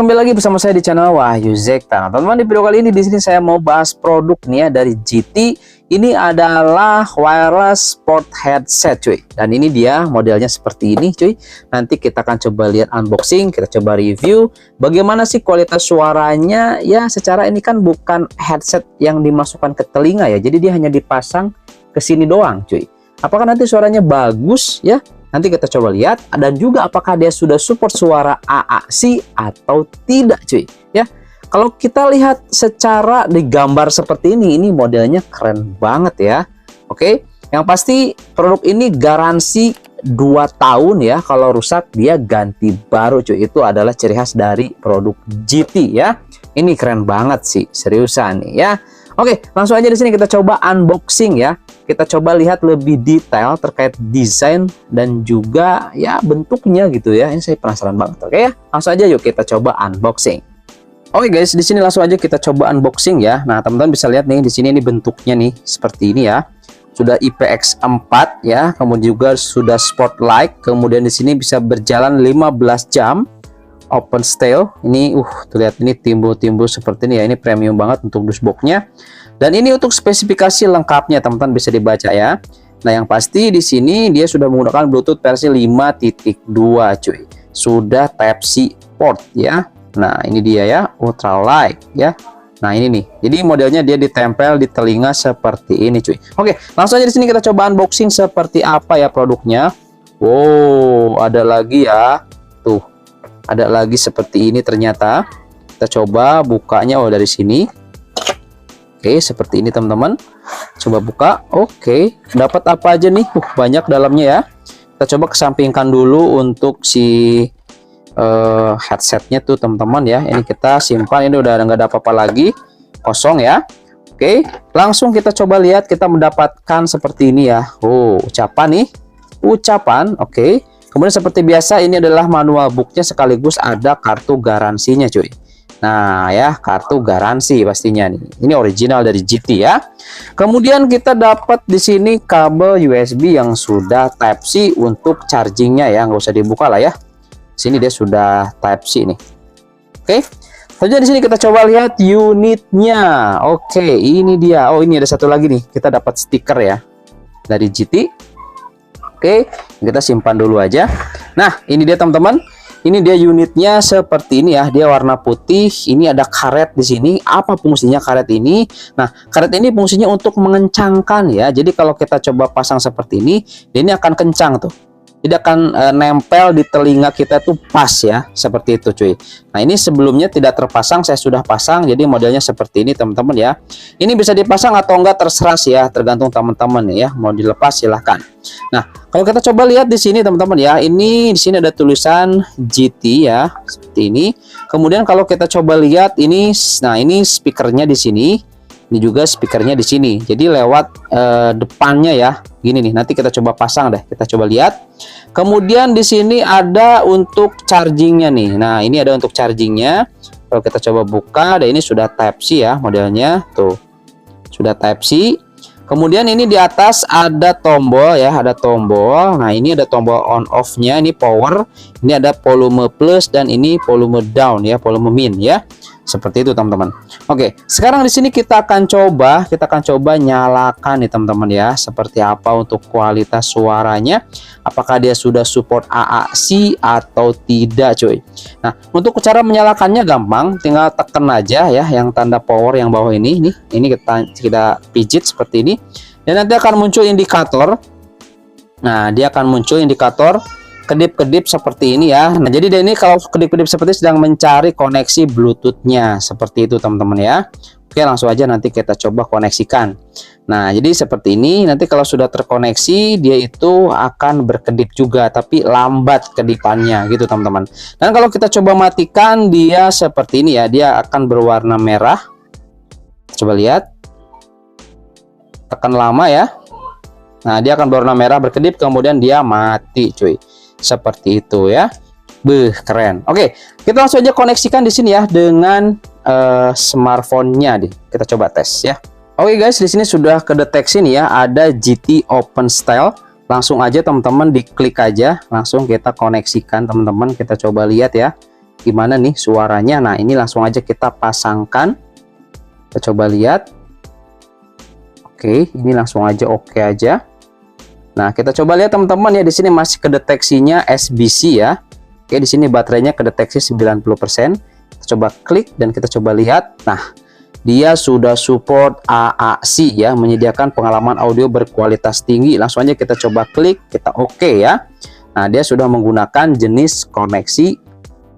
kembali lagi bersama saya di channel Wahyu Zekta. Nah, teman-teman, di video kali ini di sini saya mau bahas produk nih ya dari GT. Ini adalah wireless sport headset, cuy. Dan ini dia modelnya seperti ini, cuy. Nanti kita akan coba lihat unboxing, kita coba review bagaimana sih kualitas suaranya. Ya, secara ini kan bukan headset yang dimasukkan ke telinga ya. Jadi dia hanya dipasang ke sini doang, cuy. Apakah nanti suaranya bagus ya? Nanti kita coba lihat, dan juga apakah dia sudah support suara AAC atau tidak, cuy. Ya, kalau kita lihat secara di gambar seperti ini modelnya keren banget ya. Oke, yang pasti produk ini garansi 2 tahun ya. Kalau rusak dia ganti baru, cuy. Itu adalah ciri khas dari produk GT ya. Ini keren banget sih, seriusan nih ya. Oke, langsung aja di sini kita coba unboxing ya. Kita coba lihat lebih detail terkait desain dan juga ya bentuknya gitu ya. Ini saya penasaran banget. Oke ya, langsung aja yuk kita coba unboxing. Oke guys, di sini langsung aja kita coba unboxing ya. Nah, teman-teman bisa lihat nih di sini ini bentuknya nih seperti ini ya. Sudah IPX4 ya, kemudian juga sudah Spotlight. Kemudian di sini bisa berjalan 15 jam. Open style ini terlihat ini timbul-timbul seperti ini ya. Ini premium banget untuk dashboardnya. Dan ini untuk spesifikasi lengkapnya teman-teman bisa dibaca ya. Nah, yang pasti di sini dia sudah menggunakan Bluetooth versi 5.2 cuy. Sudah Type-C port ya. Nah, ini dia ya, ultralight ya. Nah, ini nih. Jadi modelnya dia ditempel di telinga seperti ini cuy. Oke, langsung aja di sini kita coba unboxing seperti apa ya produknya. Wow, ada lagi ya. Tuh. Ada lagi seperti ini ternyata. Kita coba bukanya dari sini. Oke, seperti ini teman-teman. Coba buka. Oke, dapat apa aja nih? Banyak dalamnya ya. Kita coba kesampingkan dulu untuk si headsetnya tuh teman-teman ya. Ini kita simpan. Ini udah nggak ada apa-apa lagi, kosong ya. Oke, langsung kita coba lihat. Kita mendapatkan seperti ini ya. Ucapan nih. Ucapan. Oke. Kemudian seperti biasa ini adalah manual booknya sekaligus ada kartu garansinya cuy. Nah ya, kartu garansi pastinya nih. Ini original dari GT ya. Kemudian kita dapat di sini kabel USB yang sudah Type-C untuk chargingnya ya. Nggak usah dibuka lah ya. Sini dia sudah Type-C nih. Oke. Selanjutnya di sini kita coba lihat unitnya. Oke, ini dia. Oh, ini ada satu lagi nih. Kita dapat stiker ya dari GT. Oke, kita simpan dulu aja. Nah, ini dia teman-teman. Ini dia unitnya seperti ini ya. Dia warna putih. Ini ada karet di sini. Apa fungsinya karet ini? Nah, karet ini fungsinya untuk mengencangkan ya. Jadi kalau kita coba pasang seperti ini, ini akan kencang tuh. Tidak akan nempel di telinga kita tuh pas ya, seperti itu cuy. Nah, ini sebelumnya tidak terpasang, saya sudah pasang. Jadi modelnya seperti ini teman-teman ya. Ini bisa dipasang atau enggak terserah sih ya, tergantung teman-teman ya. Mau dilepas silahkan. Nah, kalau kita coba lihat di sini teman-teman ya, ini di sini ada tulisan GT ya, seperti ini. Kemudian kalau kita coba lihat ini, nah ini speakernya di sini. Ini juga speakernya di sini. Jadi lewat depannya ya. Gini nih. Nanti kita coba pasang deh. Kita coba lihat. Kemudian di sini ada untuk chargingnya nih. Nah, ini ada untuk chargingnya. Kalau kita coba buka, dan ini sudah Type-C ya modelnya. Tuh. Sudah Type-C. Kemudian ini di atas ada tombol ya, ada tombol. Nah, ini ada tombol on off-nya, ini power. Ini ada volume plus dan ini volume down ya, volume min ya. Seperti itu teman-teman. Oke, sekarang di sini kita akan coba nyalakan nih teman-teman ya, seperti apa untuk kualitas suaranya. Apakah dia sudah support AAC atau tidak, cuy. Nah, untuk cara menyalakannya gampang, tinggal tekan aja ya yang tanda power yang bawah ini nih. Ini kita pijit seperti ini. Dan nanti akan muncul indikator. Nah, dia akan muncul indikator kedip-kedip seperti ini ya. Nah, jadi ini kalau kedip-kedip seperti sedang mencari koneksi Bluetooth-nya seperti itu teman-teman ya. Oke, langsung aja nanti kita coba koneksikan. Nah, jadi seperti ini. Nanti kalau sudah terkoneksi dia itu akan berkedip juga, tapi lambat kedipannya gitu teman-teman. Dan kalau kita coba matikan dia seperti ini ya, dia akan berwarna merah. Coba lihat, tekan lama ya. Nah, dia akan berwarna merah berkedip, kemudian dia mati cuy. Seperti itu ya. Keren. Oke, kita langsung aja koneksikan di sini ya dengan smartphone-nya deh. Kita coba tes ya. Oke guys, di sini sudah kedeteksi nih ya, ada GT Open Style. Langsung aja teman-teman diklik aja, langsung kita koneksikan teman-teman. Kita coba lihat ya. gimana nih suaranya. Nah, ini langsung aja kita pasangkan. Kita coba lihat. Oke, ini langsung aja oke aja. Nah, kita coba lihat teman-teman ya, di sini masih kedeteksinya SBC ya. Oke, di sini baterainya kedeteksi 90%. Kita coba klik dan kita coba lihat. Nah, dia sudah support AAC ya, menyediakan pengalaman audio berkualitas tinggi. Langsung aja kita coba klik, kita oke ya. Nah, dia sudah menggunakan jenis koneksi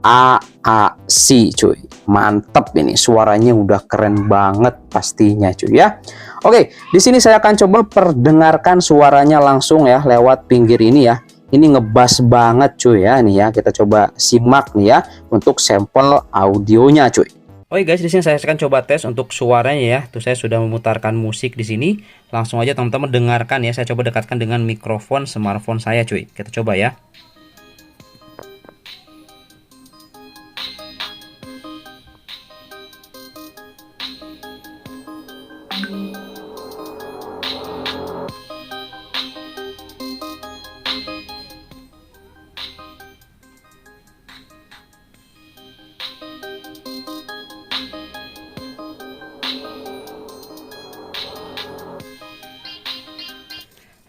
AAC cuy. Mantap, ini suaranya udah keren banget pastinya cuy ya. Oke, di sini saya akan coba perdengarkan suaranya langsung ya lewat pinggir ini ya. Ini ngebas banget cuy ya, nih ya. Kita coba simak nih ya untuk sampel audionya cuy. Oke guys, di sini saya akan coba tes untuk suaranya ya. Tuh saya sudah memutarkan musik di sini. Langsung aja teman-teman dengarkan ya. Saya coba dekatkan dengan mikrofon smartphone saya cuy. Kita coba ya.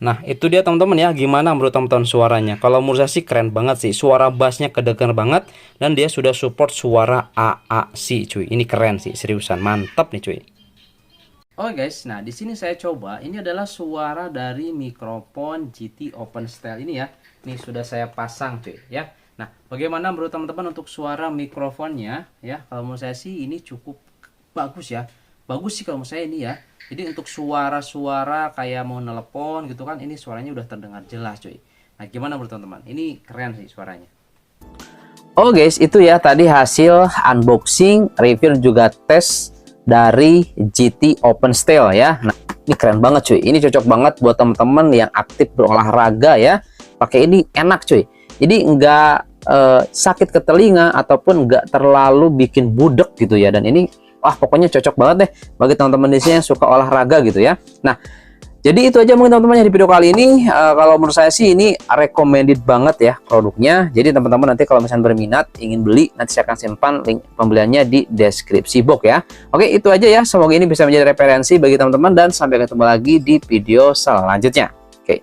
Nah, itu dia teman-teman ya. Gimana menurut teman-teman suaranya? Kalau menurut saya sih keren banget sih. Suara bassnya kedengar banget. Dan dia sudah support suara AAC cuy. Ini keren sih, seriusan. Mantap nih cuy. Oke guys, nah di sini saya coba. Ini adalah suara dari mikrofon GT Open Style ini ya. Ini sudah saya pasang cuy ya. Nah, bagaimana menurut teman-teman untuk suara mikrofonnya ya? Kalau menurut saya sih ini cukup bagus ya. Bagus sih kalau menurut saya ini ya. Jadi untuk suara-suara kayak mau nelpon gitu kan, ini suaranya udah terdengar jelas cuy. Nah, gimana menurut teman-teman? Ini keren sih suaranya. Oh guys, itu ya tadi hasil unboxing, review juga tes dari GT Open Style ya. Nah, ini keren banget cuy. Ini cocok banget buat teman-teman yang aktif berolahraga ya. Pakai ini enak cuy. Jadi enggak sakit ke telinga ataupun enggak terlalu bikin budek gitu ya. Dan ini wah, pokoknya cocok banget deh bagi teman-teman di sini yang suka olahraga gitu ya. Nah, jadi itu aja mungkin teman-teman di video kali ini. Kalau menurut saya sih ini recommended banget ya produknya. Jadi teman-teman nanti kalau misalnya berminat ingin beli, nanti saya akan simpan link pembeliannya di deskripsi box ya. Oke, itu aja ya. Semoga ini bisa menjadi referensi bagi teman-teman dan sampai ketemu lagi di video selanjutnya. Oke.